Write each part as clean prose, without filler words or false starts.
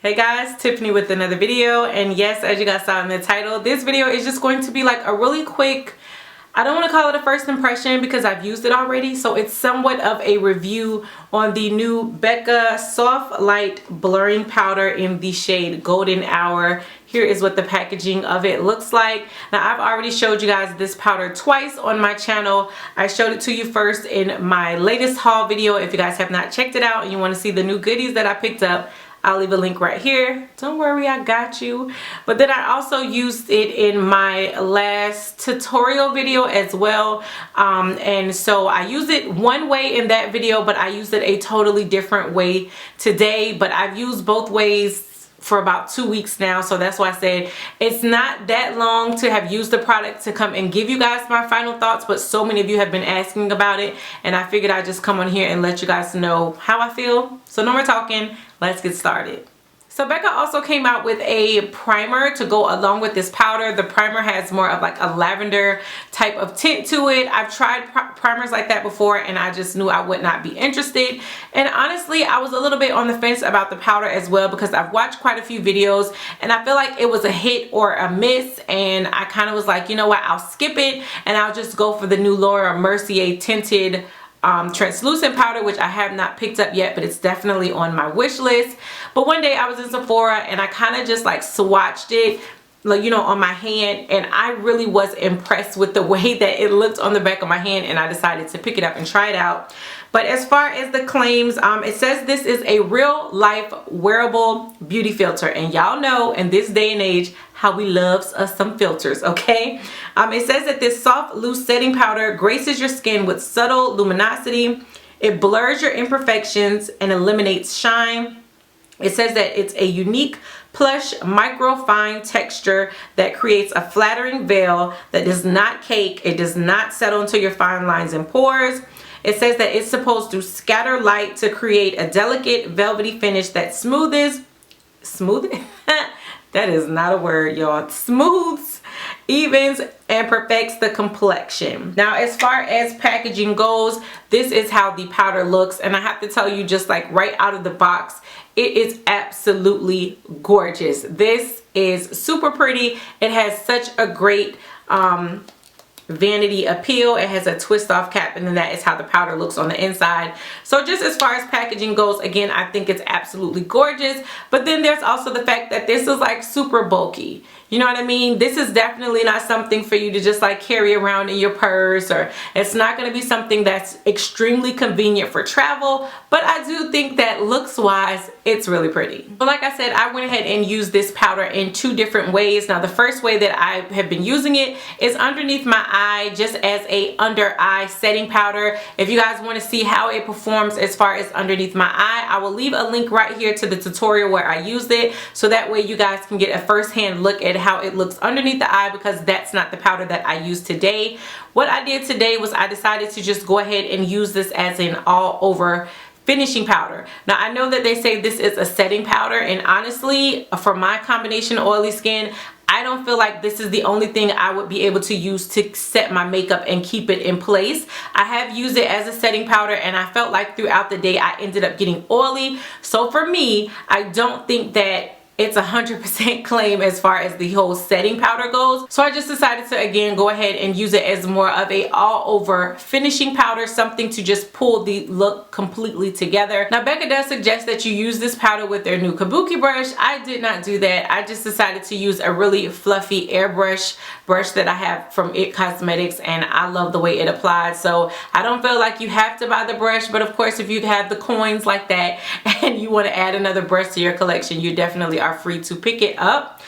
Hey guys, Tiffany with another video, and yes, as you guys saw in the title, this video is just going to be like a really quick, I don't want to call it a first impression because I've used it already, so it's somewhat of a review on the new Becca Soft Light Blurring Powder in the shade Golden Hour. Here is what the packaging of it looks like. Now, I've already showed you guys this powder twice on my channel. I showed it to you first in my latest haul video. If you guys have not checked it out and you want to see the new goodies that I picked up, I'll leave a link right here. Don't worry, I got you. But then I also used it in my last tutorial video as well. And so I used it one way in that video, but I used it a totally different way today. But I've used both ways for about 2 weeks now, so that's why I said it's not that long to have used the product to come and give you guys my final thoughts, but so many of you have been asking about it, and I figured I'd just come on here and let you guys know how I feel. So no more talking, let's get started. So Becca also came out with a primer to go along with this powder. The primer has more of like a lavender type of tint to it. I've tried primers like that before and I just knew I would not be interested. And honestly, I was a little bit on the fence about the powder as well because I've watched quite a few videos and I feel like it was a hit or a miss, and I kind of was like, you know what, I'll skip it and I'll just go for the new Laura Mercier tinted translucent powder, which I have not picked up yet, but it's definitely on my wish list. But one day I was in Sephora and I kind of just like swatched it, like, you know, on my hand, and I really was impressed with the way that it looked on the back of my hand, and I decided to pick it up and try it out. But as far as the claims, it says this is a real life wearable beauty filter, and y'all know in this day and age how we love us some filters, okay? It says that this soft loose setting powder graces your skin with subtle luminosity. It blurs your imperfections and eliminates shine. It says that it's a unique plush microfine texture that creates a flattering veil that does not cake. It does not settle into your fine lines and pores. It says that it's supposed to scatter light to create a delicate velvety finish that smooths that is not a word, y'all. Smooths, evens, and perfects the complexion. Now, as far as packaging goes, this is how the powder looks, and I have to tell you, just like right out of the box, it is absolutely gorgeous. This is super pretty. It has such a great vanity appeal. It has a twist off cap, and then that is how the powder looks on the inside. So just as far as packaging goes, again, I think it's absolutely gorgeous. But then there's also the fact that this is like super bulky. You know what I mean? This is definitely not something for you to just like carry around in your purse, or it's not going to be something that's extremely convenient for travel. But I do think that looks wise, it's really pretty. But like I said, I went ahead and used this powder in 2 different ways. Now, the first way that I have been using it is underneath my eye, just as a under eye setting powder. If you guys want to see how it performs as far as underneath my eye, I will leave a link right here to the tutorial where I used it, so that way you guys can get a first-hand look at how it looks underneath the eye, because that's not the powder that I used today. What I did today was I decided to just go ahead and use this as an all over finishing powder. Now, I know that they say this is a setting powder, and honestly, for my combination oily skin, I don't feel like this is the only thing I would be able to use to set my makeup and keep it in place. I have used it as a setting powder, and I felt like throughout the day I ended up getting oily. So for me, I don't think that it's 100% claim as far as the whole setting powder goes. So I just decided to again go ahead and use it as more of a all over finishing powder, something to just pull the look completely together. Now, Becca does suggest that you use this powder with their new kabuki brush. I did not do that. I just decided to use a really fluffy airbrush brush that I have from It Cosmetics, and I love the way it applies. So I don't feel like you have to buy the brush, but of course, if you have the coins like that and you want to add another brush to your collection, you definitely are free to pick it up.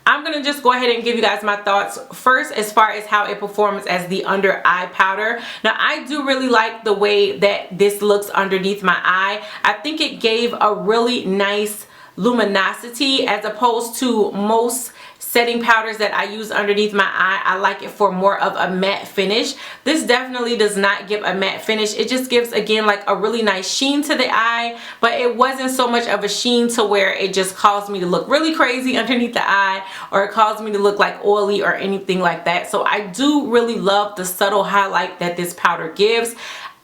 I'm gonna just go ahead and give you guys my thoughts first as far as how it performs as the under eye powder. Now, I do really like the way that this looks underneath my eye. I think it gave a really nice luminosity as opposed to most setting powders that I use underneath my eye. I like it for more of a matte finish. This definitely does not give a matte finish. It just gives, again, like a really nice sheen to the eye, but it wasn't so much of a sheen to where it just caused me to look really crazy underneath the eye, or it caused me to look like oily or anything like that. So I do really love the subtle highlight that this powder gives.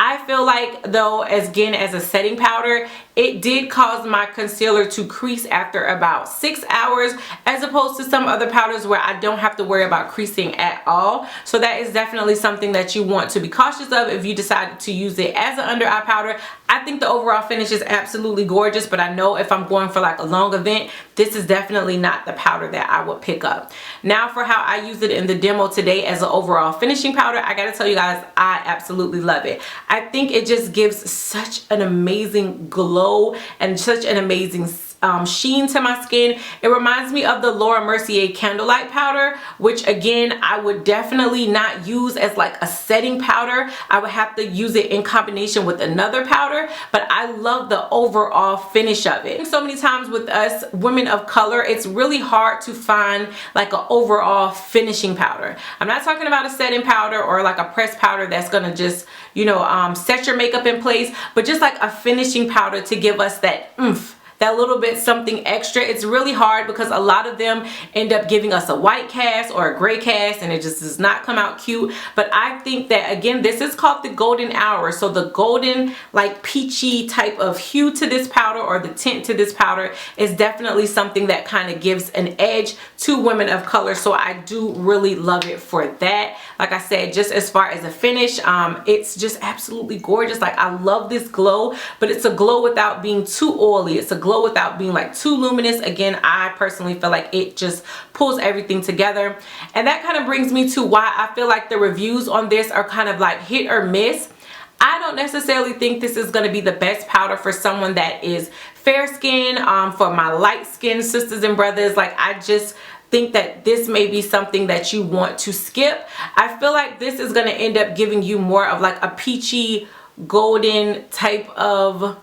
I feel like, though, again, as a setting powder, it did cause my concealer to crease after about 6 hours, as opposed to some other powders where I don't have to worry about creasing at all. So that is definitely something that you want to be cautious of if you decide to use it as an under eye powder. I think the overall finish is absolutely gorgeous, but I know if I'm going for like a long event, this is definitely not the powder that I would pick up. Now for how I use it in the demo today as an overall finishing powder, I gotta tell you guys, I absolutely love it. I think it just gives such an amazing glow and such an amazing sheen to my skin. It reminds me of the Laura Mercier Candlelight powder, which again I would definitely not use as like a setting powder. I would have to use it in combination with another powder, but I love the overall finish of it. So many times with us women of color, it's really hard to find like an overall finishing powder. I'm not talking about a setting powder or like a pressed powder that's gonna just, you know, set your makeup in place, but just like a finishing powder to give us that oomph, that little bit something extra. It's really hard because a lot of them end up giving us a white cast or a gray cast, and it just does not come out cute. But I think that, again, this is called the golden hour. So the golden, like peachy type of hue to this powder, or the tint to this powder, is definitely something that kind of gives an edge to women of color. So I do really love it for that. Like I said, just as far as a finish, it's just absolutely gorgeous. Like, I love this glow, but it's a glow without being too oily. It's a glow without being like too luminous. Again, I personally feel like it just pulls everything together. And that kind of brings me to why I feel like the reviews on this are kind of like hit or miss. I don't necessarily think this is going to be the best powder for someone that is fair skin, for my light skin sisters and brothers. Like, I just think that this may be something that you want to skip. I feel like this is going to end up giving you more of like a peachy golden type of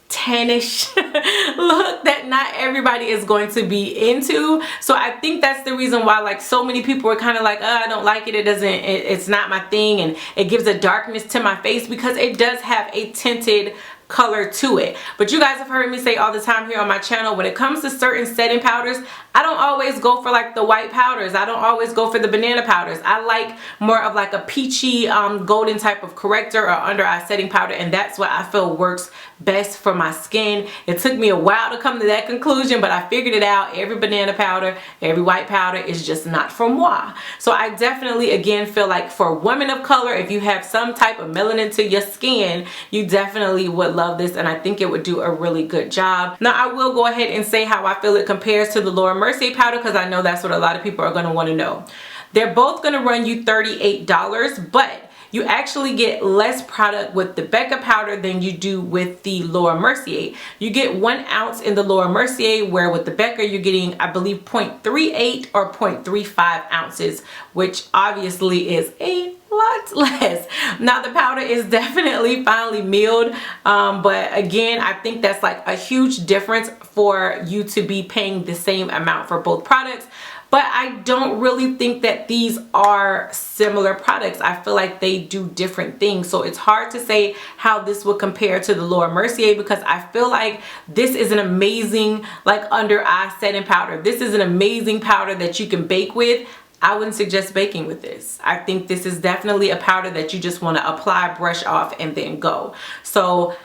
tannish look that not everybody is going to be into. So I think that's the reason why like so many people are kind of like, oh, I don't like it, it's not my thing, and it gives a darkness to my face, because it does have a tinted color to it. But you guys have heard me say all the time here on my channel, when it comes to certain setting powders, I don't always go for like the white powders. I don't always go for the banana powders. I like more of like a peachy golden type of corrector or under eye setting powder, and that's what I feel works best for my skin. It took me a while to come to that conclusion, but I figured it out. Every banana powder, every white powder is just not for moi. So I definitely, again, feel like for women of color, if you have some type of melanin to your skin, you definitely would love this, and I think it would do a really good job. Now, I will go ahead and say how I feel it compares to the Laura Mercier powder, because I know that's what a lot of people are going to want to know. They're both going to run you $38, but you actually get less product with the Becca powder than you do with the Laura Mercier. You get 1 ounce in the Laura Mercier, where with the Becca you're getting, I believe, 0.38 or 0.35 ounces, which obviously is a lot less. Now, the powder is definitely finely milled, but again, I think that's like a huge difference for you to be paying the same amount for both products. But I don't really think that these are similar products. I feel like they do different things. So it's hard to say how this would compare to the Laura Mercier, because I feel like this is an amazing like under eye setting powder. This is an amazing powder that you can bake with. I wouldn't suggest baking with this. I think this is definitely a powder that you just want to apply, brush off, and then go. So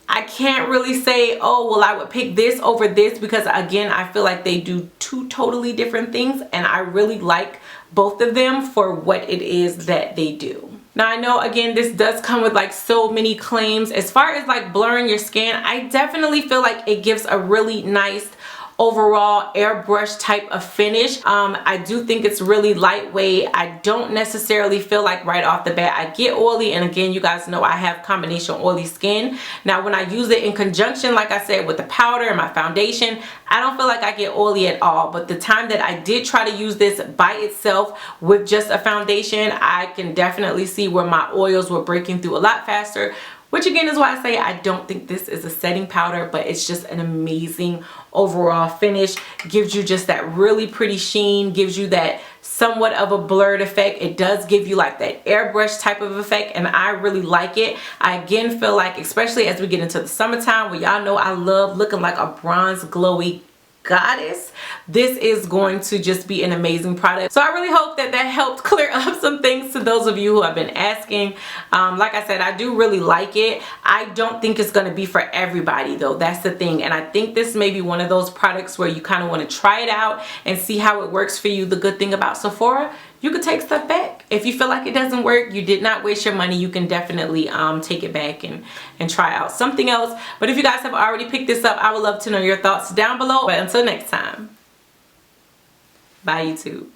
I can't really say, oh, well, I would pick this over this, because again, I feel like they do two totally different things, and I really like both of them for what it is that they do. Now, I know, again, this does come with like so many claims. As far as like blurring your skin, I definitely feel like it gives a really nice overall airbrush type of finish. I do think it's really lightweight. I don't necessarily feel like right off the bat I get oily, and again, you guys know I have combination oily skin. Now, when I use it in conjunction, like I said, with the powder and my foundation, I don't feel like I get oily at all. But the time that I did try to use this by itself with just a foundation, I can definitely see where my oils were breaking through a lot faster, which again is why I say I don't think this is a setting powder, but it's just an amazing overall finish. Gives you just that really pretty sheen, gives you that somewhat of a blurred effect. It does give you like that airbrush type of effect, and I really like it. I again feel like, especially as we get into the summertime, where y'all know I love looking like a bronze glowy goddess, this is going to just be an amazing product. So I really hope that that helped clear up some things to those of you who have been asking. Like I said, I do really like it. I don't think it's going to be for everybody though. That's the thing. And I think this may be one of those products where you kind of want to try it out and see how it works for you. The good thing about Sephora, you could take stuff back. If you feel like it doesn't work, you did not waste your money, you can definitely take it back and try out something else. But if you guys have already picked this up, I would love to know your thoughts down below. But until next time, bye YouTube.